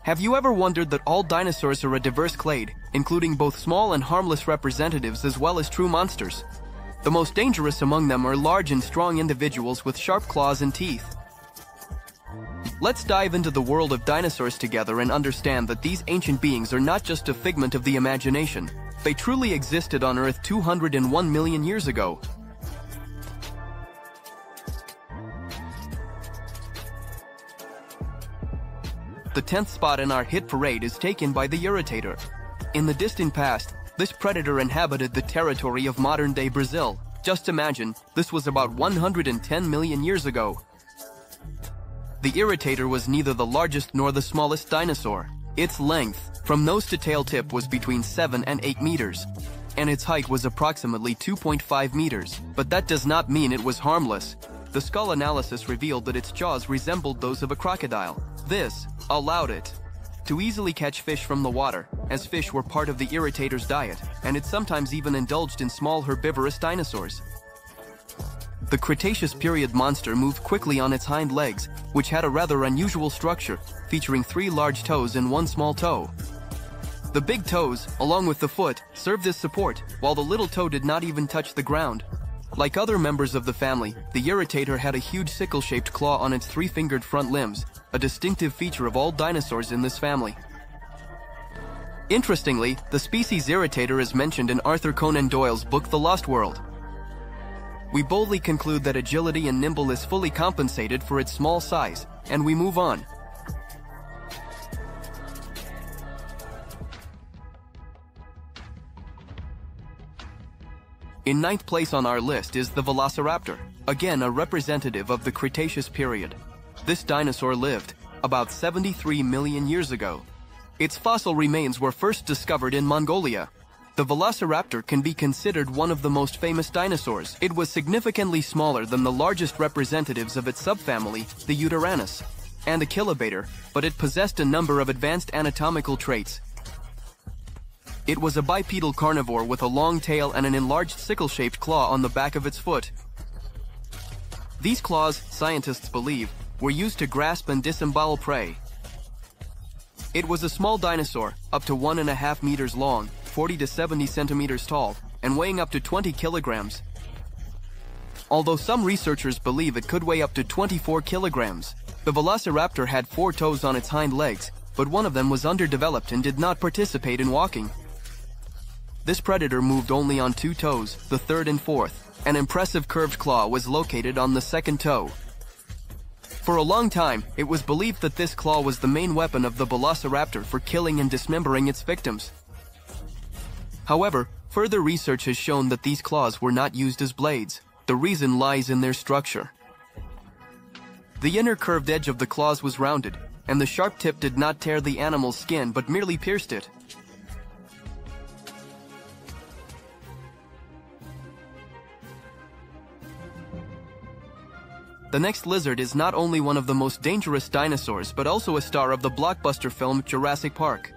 Have you ever wondered that all dinosaurs are a diverse clade, including both small and harmless representatives as well as true monsters? The most dangerous among them are large and strong individuals with sharp claws and teeth. Let's dive into the world of dinosaurs together and understand that these ancient beings are not just a figment of the imagination. They truly existed on Earth 201 million years ago. The 10th spot in our hit parade is taken by the Irritator. In the distant past, this predator inhabited the territory of modern-day Brazil. Just imagine, this was about 110 million years ago. The Irritator was neither the largest nor the smallest dinosaur. Its length, from nose to tail tip, was between 7 and 8 meters, and its height was approximately 2.5 meters. But that does not mean it was harmless. The skull analysis revealed that its jaws resembled those of a crocodile. This allowed it to easily catch fish from the water, as fish were part of the Irritator's diet, and it sometimes even indulged in small herbivorous dinosaurs. The Cretaceous period monster moved quickly on its hind legs, which had a rather unusual structure, featuring 3 large toes and 1 small toe. The big toes, along with the foot, served as support, while the little toe did not even touch the ground. Like other members of the family, the Irritator had a huge sickle-shaped claw on its 3-fingered front limbs, a distinctive feature of all dinosaurs in this family. Interestingly, the species Irritator is mentioned in Arthur Conan Doyle's book The Lost World. We boldly conclude that agility and nimbleness fully compensated for its small size, and we move on. In 9th place on our list is the Velociraptor, again a representative of the Cretaceous period. This dinosaur lived about 73 million years ago. Its fossil remains were first discovered in Mongolia. The Velociraptor can be considered one of the most famous dinosaurs. It was significantly smaller than the largest representatives of its subfamily, the Utaranus and the Chilobator, but it possessed a number of advanced anatomical traits. It was a bipedal carnivore with a long tail and an enlarged sickle-shaped claw on the back of its foot. These claws, scientists believe, were used to grasp and disembowel prey. It was a small dinosaur, up to 1.5 meters long, 40 to 70 centimeters tall, and weighing up to 20 kilograms. Although some researchers believe it could weigh up to 24 kilograms. The Velociraptor had 4 toes on its hind legs, but one of them was underdeveloped and did not participate in walking. This predator moved only on 2 toes, the 3rd and 4th. An impressive curved claw was located on the 2nd toe. For a long time, it was believed that this claw was the main weapon of the Velociraptor for killing and dismembering its victims. However, further research has shown that these claws were not used as blades. The reason lies in their structure. The inner curved edge of the claws was rounded, and the sharp tip did not tear the animal's skin but merely pierced it. The next lizard is not only one of the most dangerous dinosaurs but also a star of the blockbuster film Jurassic Park.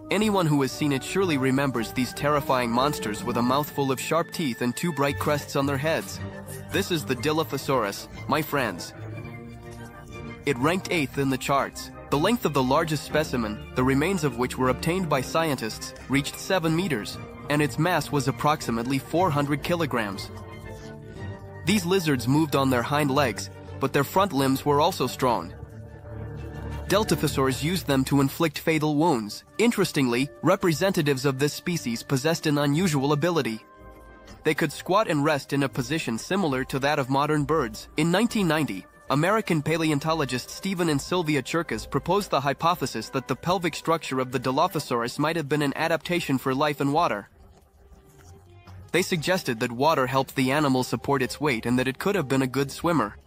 Anyone who has seen it surely remembers these terrifying monsters with a mouthful of sharp teeth and 2 bright crests on their heads. This is the Dilophosaurus, my friends. It ranked 8th in the charts. The length of the largest specimen, the remains of which were obtained by scientists, reached 7 meters, and its mass was approximately 400 kilograms. These lizards moved on their hind legs, but their front limbs were also strong. Dilophosaurs used them to inflict fatal wounds. Interestingly, representatives of this species possessed an unusual ability. They could squat and rest in a position similar to that of modern birds. In 1990, American paleontologists Stephen and Sylvia Cherkas proposed the hypothesis that the pelvic structure of the Dilophosaurus might have been an adaptation for life in water. They suggested that water helped the animal support its weight and that it could have been a good swimmer.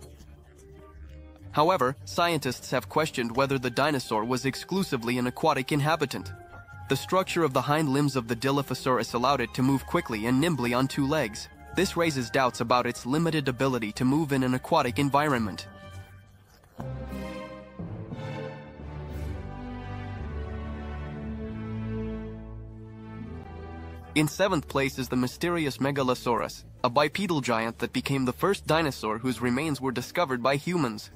However, scientists have questioned whether the dinosaur was exclusively an aquatic inhabitant. The structure of the hind limbs of the Dilophosaurus allowed it to move quickly and nimbly on 2 legs. This raises doubts about its limited ability to move in an aquatic environment. In 7th place is the mysterious Megalosaurus, a bipedal giant that became the first dinosaur whose remains were discovered by humans.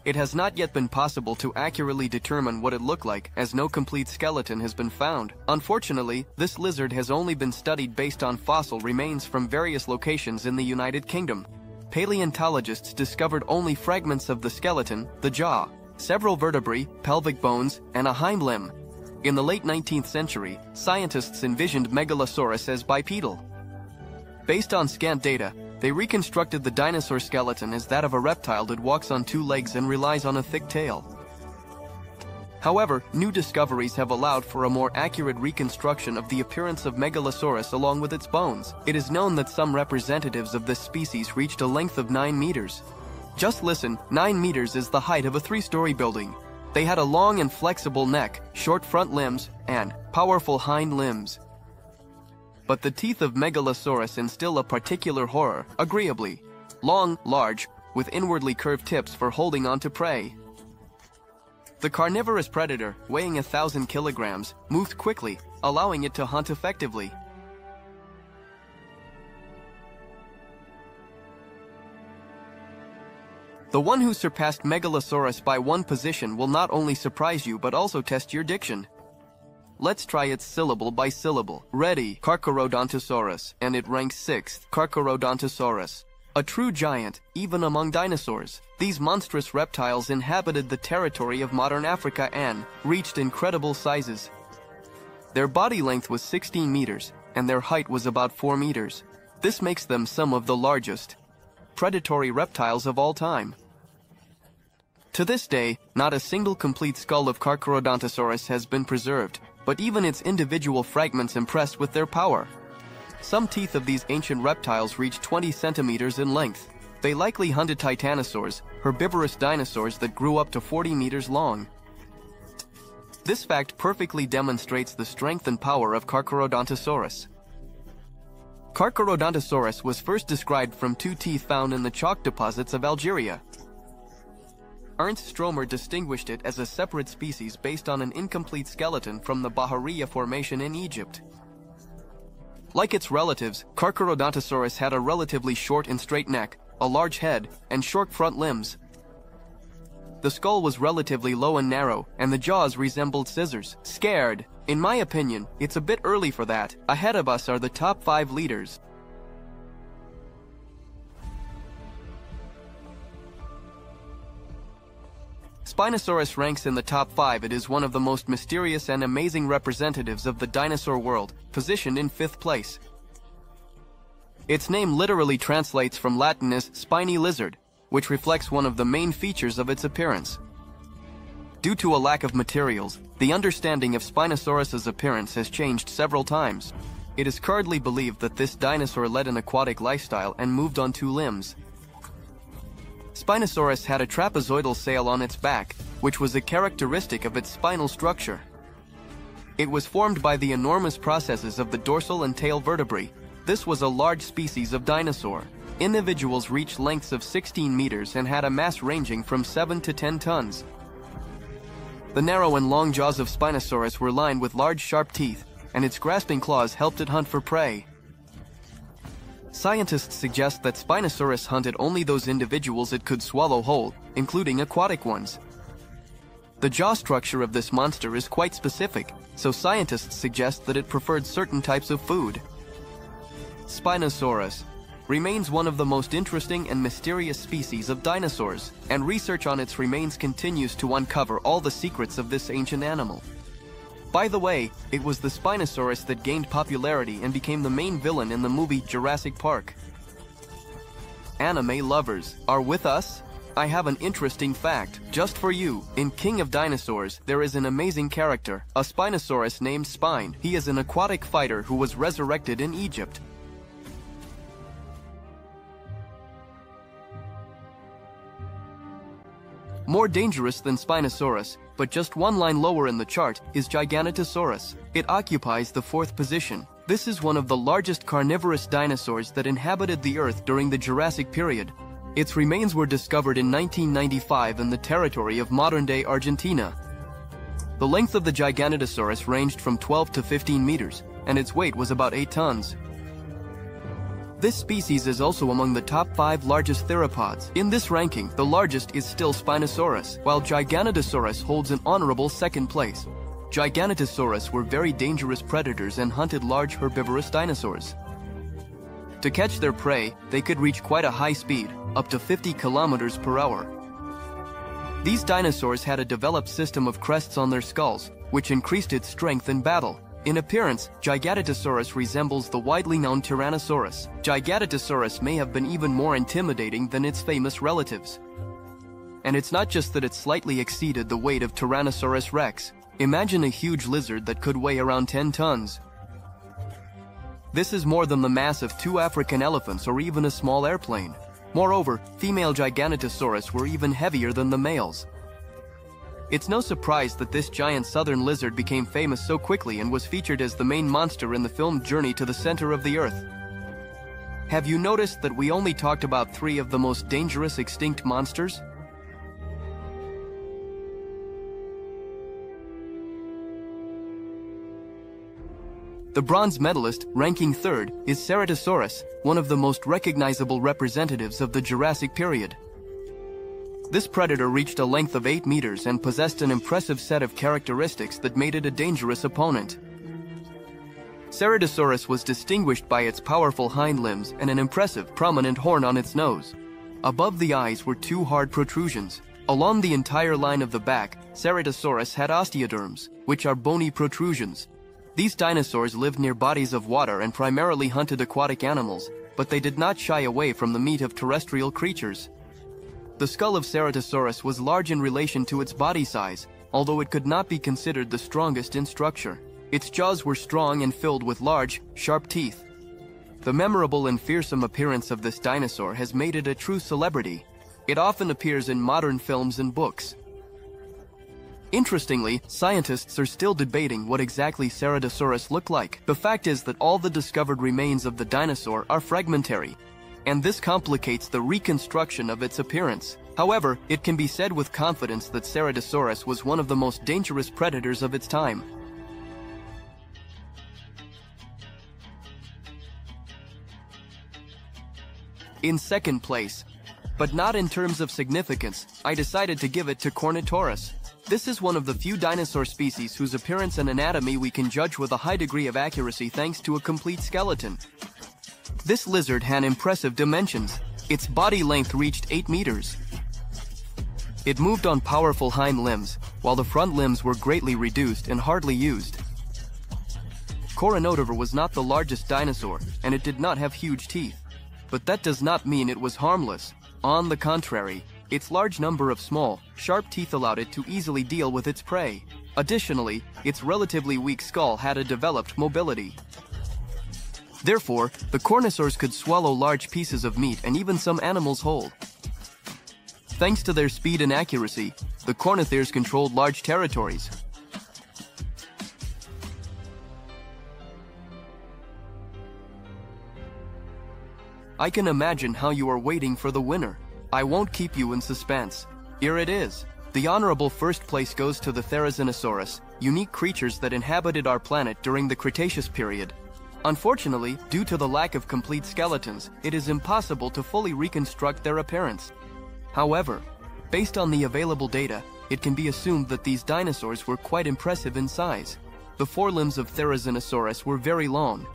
It has not yet been possible to accurately determine what it looked like, as no complete skeleton has been found. Unfortunately, this lizard has only been studied based on fossil remains from various locations in the United Kingdom. Paleontologists discovered only fragments of the skeleton, the jaw, several vertebrae, pelvic bones, and a hind limb. In the late 19th century, scientists envisioned Megalosaurus as bipedal. Based on scant data, they reconstructed the dinosaur skeleton as that of a reptile that walks on two legs and relies on a thick tail. However, new discoveries have allowed for a more accurate reconstruction of the appearance of Megalosaurus along with its bones. It is known that some representatives of this species reached a length of 9 meters. Just listen, 9 meters is the height of a 3-story building. They had a long and flexible neck, short front limbs, and powerful hind limbs. But the teeth of Megalosaurus instill a particular horror, agreeably. Long, large, with inwardly curved tips for holding on to prey. The carnivorous predator, weighing 1,000 kilograms, moved quickly, allowing it to hunt effectively. The one who surpassed Megalosaurus by one position will not only surprise you but also test your diction. Let's try it syllable by syllable. Ready, Carodontosaurus, and it ranks 6th, Carodontosaurus. A true giant, even among dinosaurs. These monstrous reptiles inhabited the territory of modern Africa and reached incredible sizes. Their body length was 16 meters, and their height was about 4 meters. This makes them some of the largest predatory reptiles of all time. To this day, not a single complete skull of Carodontosaurus has been preserved, but even its individual fragments impress with their power. Some teeth of these ancient reptiles reach 20 centimeters in length. They likely hunted titanosaurs, herbivorous dinosaurs that grew up to 40 meters long. This fact perfectly demonstrates the strength and power of Carodontosaurus. Carodontosaurus was first described from 2 teeth found in the chalk deposits of Algeria. Ernst Stromer distinguished it as a separate species based on an incomplete skeleton from the Bahariya Formation in Egypt. Like its relatives, Carodontosaurus had a relatively short and straight neck, a large head, and short front limbs. The skull was relatively low and narrow, and the jaws resembled scissors. Scared? In my opinion, it's a bit early for that. Ahead of us are the top 5 leaders. Spinosaurus ranks in the top 5. It is one of the most mysterious and amazing representatives of the dinosaur world, positioned in 5th place. Its name literally translates from Latin as spiny lizard, which reflects one of the main features of its appearance. Due to a lack of materials, the understanding of Spinosaurus's appearance has changed several times. It is currently believed that this dinosaur led an aquatic lifestyle and moved on 2 limbs. Spinosaurus had a trapezoidal sail on its back, which was a characteristic of its spinal structure. It was formed by the enormous processes of the dorsal and tail vertebrae. This was a large species of dinosaur. Individuals reached lengths of 16 meters and had a mass ranging from 7 to 10 tons. The narrow and long jaws of Spinosaurus were lined with large sharp teeth, and its grasping claws helped it hunt for prey. Scientists suggest that Spinosaurus hunted only those individuals it could swallow whole, including aquatic ones. The jaw structure of this monster is quite specific, so scientists suggest that it preferred certain types of food. Spinosaurus remains one of the most interesting and mysterious species of dinosaurs, and research on its remains continues to uncover all the secrets of this ancient animal. By the way, it was the Spinosaurus that gained popularity and became the main villain in the movie Jurassic Park. Anime lovers are with us? I have an interesting fact just for you. In King of Dinosaurs, there is an amazing character, a Spinosaurus named Spine. He is an aquatic fighter who was resurrected in Egypt. More dangerous than Spinosaurus, but just one line lower in the chart, is Giganotosaurus. It occupies the 4th position. This is one of the largest carnivorous dinosaurs that inhabited the Earth during the Jurassic period. Its remains were discovered in 1995 in the territory of modern-day Argentina. The length of the Giganotosaurus ranged from 12 to 15 meters, and its weight was about 8 tons. This species is also among the top 5 largest theropods. In this ranking, the largest is still Spinosaurus, while Giganotosaurus holds an honorable second place. Giganotosaurus were very dangerous predators and hunted large herbivorous dinosaurs. To catch their prey, they could reach quite a high speed, up to 50 kilometers per hour. These dinosaurs had a developed system of crests on their skulls, which increased its strength in battle. In appearance, Giganotosaurus resembles the widely known Tyrannosaurus. Giganotosaurus may have been even more intimidating than its famous relatives. And it's not just that it slightly exceeded the weight of Tyrannosaurus rex. Imagine a huge lizard that could weigh around 10 tons. This is more than the mass of 2 African elephants or even a small airplane. Moreover, female Giganotosaurus were even heavier than the males. It's no surprise that this giant southern lizard became famous so quickly and was featured as the main monster in the film Journey to the Center of the Earth. Have you noticed that we only talked about 3 of the most dangerous extinct monsters? The bronze medalist, ranking 3rd, is Ceratosaurus, one of the most recognizable representatives of the Jurassic period. This predator reached a length of 8 meters and possessed an impressive set of characteristics that made it a dangerous opponent. Ceratosaurus was distinguished by its powerful hind limbs and an impressive, prominent horn on its nose. Above the eyes were 2 hard protrusions. Along the entire line of the back, Ceratosaurus had osteoderms, which are bony protrusions. These dinosaurs lived near bodies of water and primarily hunted aquatic animals, but they did not shy away from the meat of terrestrial creatures. The skull of Ceratosaurus was large in relation to its body size, although it could not be considered the strongest in structure. Its jaws were strong and filled with large, sharp teeth. The memorable and fearsome appearance of this dinosaur has made it a true celebrity. It often appears in modern films and books. Interestingly, scientists are still debating what exactly Ceratosaurus looked like. The fact is that all the discovered remains of the dinosaur are fragmentary, and this complicates the reconstruction of its appearance. However, it can be said with confidence that Ceratosaurus was one of the most dangerous predators of its time. In second place, but not in terms of significance, I decided to give it to Corosaurus. This is one of the few dinosaur species whose appearance and anatomy we can judge with a high degree of accuracy thanks to a complete skeleton. This lizard had impressive dimensions. Its body length reached 8 meters. It moved on powerful hind limbs, while the front limbs were greatly reduced and hardly used. Corosaurus was not the largest dinosaur, and it did not have huge teeth. But that does not mean it was harmless. On the contrary, its large number of small, sharp teeth allowed it to easily deal with its prey. Additionally, its relatively weak skull had a developed mobility. Therefore, the Corosaurus could swallow large pieces of meat and even some animals whole. Thanks to their speed and accuracy, the Corosaurus controlled large territories. I can imagine how you are waiting for the winner. I won't keep you in suspense. Here it is. The honorable first place goes to the Therizinosaurus, unique creatures that inhabited our planet during the Cretaceous period. Unfortunately, due to the lack of complete skeletons, it is impossible to fully reconstruct their appearance. However, based on the available data, it can be assumed that these dinosaurs were quite impressive in size. The forelimbs of Therizinosaurus were very long.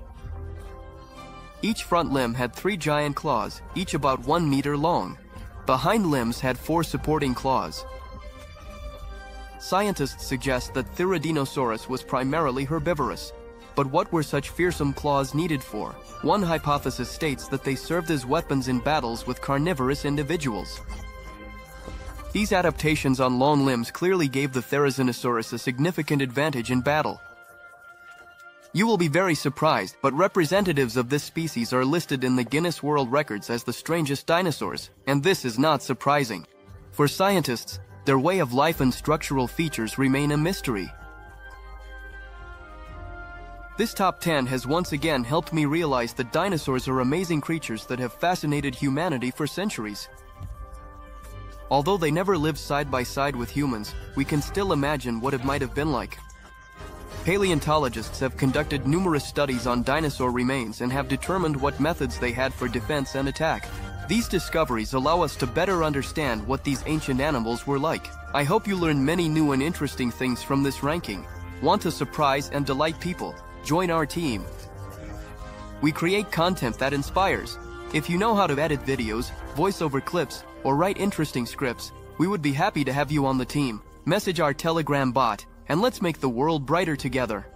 Each front limb had 3 giant claws, each about 1 meter long. The hind limbs had 4 supporting claws. Scientists suggest that Therizinosaurus was primarily herbivorous. But what were such fearsome claws needed for? One hypothesis states that they served as weapons in battles with carnivorous individuals. These adaptations on long limbs clearly gave the Therizinosaurus a significant advantage in battle. You will be very surprised, but representatives of this species are listed in the Guinness World Records as the strangest dinosaurs, and this is not surprising. For scientists, their way of life and structural features remain a mystery. This top 10 has once again helped me realize that dinosaurs are amazing creatures that have fascinated humanity for centuries. Although they never lived side by side with humans, we can still imagine what it might have been like. Paleontologists have conducted numerous studies on dinosaur remains and have determined what methods they had for defense and attack. These discoveries allow us to better understand what these ancient animals were like. I hope you learn many new and interesting things from this ranking. Want to surprise and delight people? Join our team. We create content that inspires. If you know how to edit videos, voice over clips, or write interesting scripts, we would be happy to have you on the team. Message our Telegram bot, and let's make the world brighter together.